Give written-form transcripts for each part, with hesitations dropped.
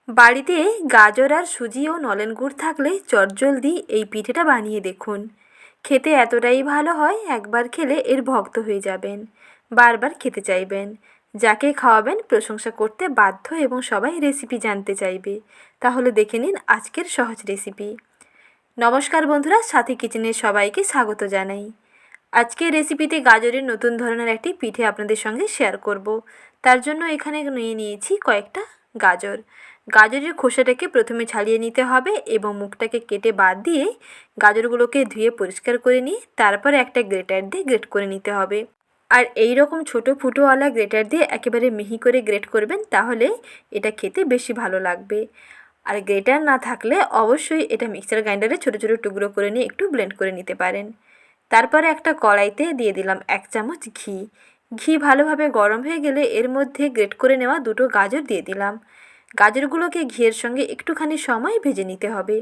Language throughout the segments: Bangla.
বাড়িতে গাজর আর সুজি ও নলেন গুড় থাকলে চটজলদি এই পিঠেটা বানিয়ে দেখুন। খেতে এতটাই ভালো হয়, একবার খেলে এর ভক্ত হয়ে যাবেন, বারবার খেতে চাইবেন। যাকে খাওয়াবেন প্রশংসা করতে বাধ্য এবং সবাই রেসিপি জানতে চাইবে। তাহলে দেখে নিন আজকের সহজ রেসিপি। নমস্কার বন্ধুরা, সাথী কিচেনের সবাইকে স্বাগত জানাই। আজকের রেসিপিতে গাজরের নতুন ধরনের একটি পিঠে আপনাদের সঙ্গে শেয়ার করব। তার জন্য এখানে নিয়ে নিয়েছি কয়েকটা গাজর। গাজরের খোসাটাকে প্রথমে ছাড়িয়ে নিতে হবে এবং মুখটাকে কেটে বাদ দিয়ে গাজরগুলোকে ধুয়ে পরিষ্কার করে নিয়ে তারপরে একটা গ্রেটার দিয়ে গ্রেট করে নিতে হবে। আর এই রকম ছোটো ফুটোওয়ালা গ্রেটার দিয়ে একেবারে মিহি করে গ্রেট করবেন, তাহলে এটা খেতে বেশি ভালো লাগবে। আর গ্রেটার না থাকলে অবশ্যই এটা মিক্সার গ্রাইন্ডারে ছোটো ছোটো টুকরো করে নিয়ে একটু ব্লেন্ড করে নিতে পারেন। তারপরে একটা কড়াইতে দিয়ে দিলাম 1 চামচ ঘি। ঘি ভালোভাবে গরম হয়ে গেলে এর মধ্যে গ্রেট করে নেওয়া দুটো গাজর দিয়ে দিলাম। গাজরগুলোকে ঘিয়ের সঙ্গে একটুখানি সময় ভেজে নিতে হবে।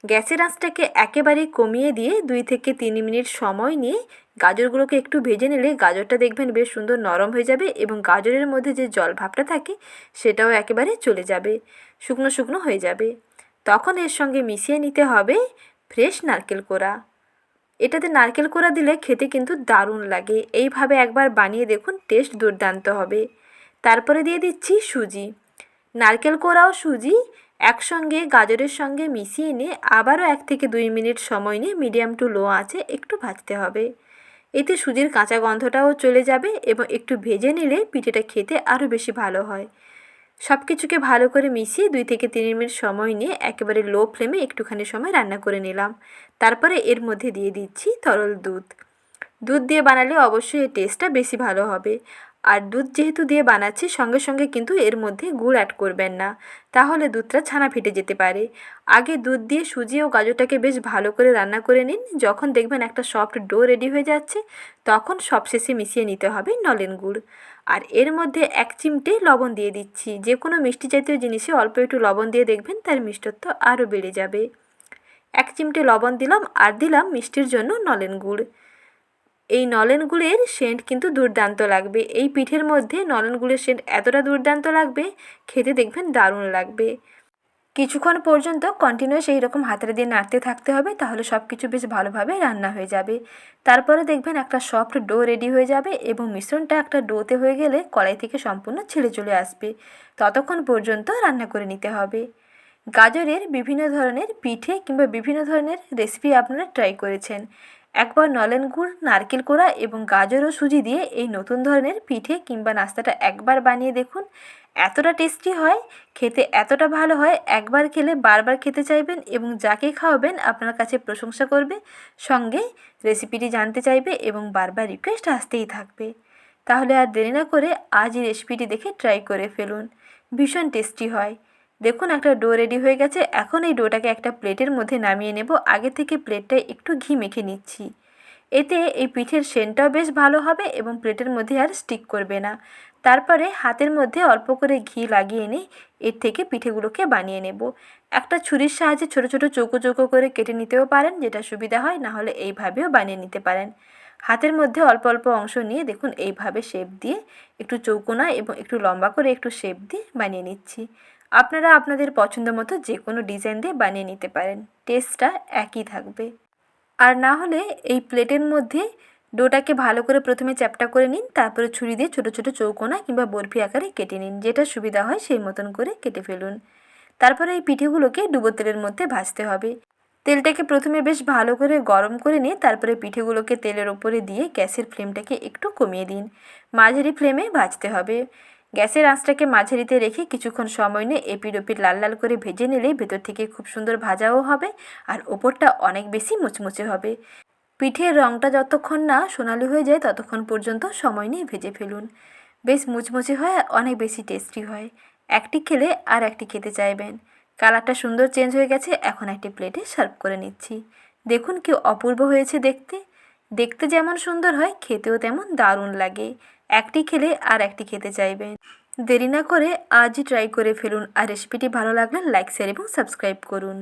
গ্যাসের আঁচটাকে একেবারে কমিয়ে দিয়ে 2 থেকে 3 মিনিট সময় নিয়ে গাজরগুলোকে একটু ভেজে নিলে গাজরটা দেখবেন বেশ সুন্দর নরম হয়ে যাবে এবং গাজরের মধ্যে যে জল ভাবটা থাকে সেটাও একেবারে চলে যাবে, শুকনো শুকনো হয়ে যাবে। তখন এর সঙ্গে মিশিয়ে নিতে হবে ফ্রেশ নারকেল কোড়া। এটাতে নারকেল কোড়া দিলে খেতে কিন্তু দারুণ লাগে। এইভাবে একবার বানিয়ে দেখুন, টেস্ট দুর্দান্ত হবে। তারপরে দিয়ে দিচ্ছি সুজি। নারকেল কোড়া ও সুজি একসঙ্গে গাজরের সঙ্গে মিশিয়ে নিয়ে আবারও 1 থেকে 2 মিনিট সময় নিয়ে মিডিয়াম টু লো আঁচে একটু ভাজতে হবে। এতে সুজির কাঁচা গন্ধটাও চলে যাবে এবং একটু ভেজে নিলে পিঠেটা খেতে আরও বেশি ভালো হয়। সব কিছুকে ভালো করে মিশিয়ে 2 থেকে 3 মিনিট সময় নিয়ে একেবারে লো ফ্লেমে একটুখানি সময় রান্না করে নিলাম। তারপরে এর মধ্যে দিয়ে দিচ্ছি তরল দুধ। দুধ দিয়ে বানালে অবশ্যই এর টেস্টটা বেশি ভালো হবে। আর দুধ যেহেতু দিয়ে বানাচ্ছি, সঙ্গে সঙ্গে কিন্তু এর মধ্যে গুড় অ্যাড করবেন না, তাহলে দুধটা ছানা ফেটে যেতে পারে। আগে দুধ দিয়ে সুজি ও গাজরটাকে বেশ ভালো করে রান্না করে নিন। যখন দেখবেন একটা সফট ডো রেডি হয়ে যাচ্ছে, তখন সবশেষে মিশিয়ে নিতে হবে নলেন গুড়। আর এর মধ্যে 1 চিমটে লবণ দিয়ে দিচ্ছি। যে কোনো মিষ্টি জাতীয় জিনিসে অল্প একটু লবণ দিয়ে দেখবেন তার মিষ্টত্ব আরও বেড়ে যাবে। 1 চিমটে লবণ দিলাম আর দিলাম মিষ্টির জন্য নলেন গুড়। এই নলেন গুড়ের সেন্ট কিন্তু দুর্দান্ত লাগবে। এই পিঠের মধ্যে নলেন গুড়ের সেন্ট এতটা দুর্দান্ত লাগবে, খেতে দেখবেন দারুণ লাগবে। কিছুক্ষণ পর্যন্ত কন্টিনিউয়াস এই রকম হাতের দিয়ে নাড়তে থাকতে হবে, তাহলে সব কিছু বেশ ভালোভাবে রান্না হয়ে যাবে। তারপরে দেখবেন একটা সফট ডো রেডি হয়ে যাবে এবং মিশ্রণটা একটা ডোতে হয়ে গেলে কড়াই থেকে সম্পূর্ণ ছেড়ে চলে আসবে। ততক্ষণ পর্যন্ত রান্না করে নিতে হবে। গাজরের বিভিন্ন ধরনের পিঠে কিংবা বিভিন্ন ধরনের রেসিপি আপনারা ট্রাই করেছেন। একবার নলেন গুড়, নারকেল কোড়া এবং গাজর ও সুজি দিয়ে এই নতুন ধরনের পিঠে কিংবা নাস্তাটা একবার বানিয়ে দেখুন। এতটা টেস্টি হয়, খেতে এতটা ভালো হয়, একবার খেলে বারবার খেতে চাইবেন এবং যাকে খাওয়াবেন আপনার কাছে প্রশংসা করবে, সঙ্গে রেসিপিটি জানতে চাইবে এবং বারবার রিকোয়েস্ট আসতেই থাকবে। তাহলে আর দেরি না করে আজই রেসিপিটি দেখে ট্রাই করে ফেলুন। ভীষণ টেস্টি হয়। দেখুন একটা ডো রেডি হয়ে গেছে। এখন এই ডোটাকে একটা প্লেটের মধ্যে নামিয়ে নেব। আগে থেকে প্লেটটায় একটু ঘি মেখে নিচ্ছি। এতে এই পিঠের সেন্টটাও বেশ ভালো হবে এবং প্লেটের মধ্যে আর স্টিক করবে না। তারপরে হাতের মধ্যে অল্প করে ঘি লাগিয়ে নিয়ে এর থেকে পিঠেগুলোকে বানিয়ে নেব। একটা ছুরির সাহায্যে ছোট ছোট চৌকো চৌকো করে কেটে নিতেও পারেন, যেটা সুবিধা হয়, না হলে এইভাবেও বানিয়ে নিতে পারেন। হাতের মধ্যে অল্প অল্প অংশ নিয়ে দেখুন এইভাবে শেপ দিয়ে একটু চৌকোনা এবং একটু লম্বা করে একটু শেপ দিয়ে বানিয়ে নিচ্ছি। আপনারা আপনাদের পছন্দ মতো যে কোনো ডিজাইন দিয়ে বানিয়ে নিতে পারেন, টেস্টটা একই থাকবে। আর না হলে এই প্লেটের মধ্যে ডোটাকে ভালো করে প্রথমে চ্যাপ্টা করে নিন, তারপরে ছুরি দিয়ে ছোটো ছোটো চৌকোনা কিংবা বরফি আকারে কেটে নিন। যেটা সুবিধা হয় সেই মতন করে কেটে ফেলুন। তারপরে এই পিঠেগুলোকে ডুবো তেলের মধ্যে ভাজতে হবে। তেলটাকে প্রথমে বেশ ভালো করে গরম করে নিয়ে তারপরে পিঠেগুলোকে তেলের ওপরে দিয়ে গ্যাসের ফ্লেমটাকে একটু কমিয়ে দিন। মাঝারি ফ্লেমে ভাজতে হবে। গ্যাসের আঁচটাকে মাঝারিতে রেখে কিছুক্ষণ সময় নিয়ে এপিঠ ওপিঠ লাল লাল করে ভেজে নিলেই ভেতর থেকে খুব সুন্দর ভাজাও হবে আর ওপরটা অনেক বেশি মুচমুচে হবে। পিঠের রঙটা যতক্ষণ না সোনালি হয়ে যায় ততক্ষণ পর্যন্ত সময় নিয়ে ভেজে ফেলুন। বেশ মুচমুচে হয় আর অনেক বেশি টেস্টি হয়। একটি খেলে আর একটি খেতে চাইবেন। কালারটা সুন্দর চেঞ্জ হয়ে গেছে। এখন একটি প্লেটে সার্ভ করে নিচ্ছি। দেখুন কি অপূর্ব হয়েছে দেখতে। দেখতে যেমন সুন্দর হয়, খেতেও তেমন দারুণ লাগে। একটি খেলে আর একটি খেতে চাইবেন। দেরি না করে আজই ট্রাই করে ফেলুন। আর রেসিপিটি ভালো লাগলে লাইক, শেয়ার এবং সাবস্ক্রাইব করুন।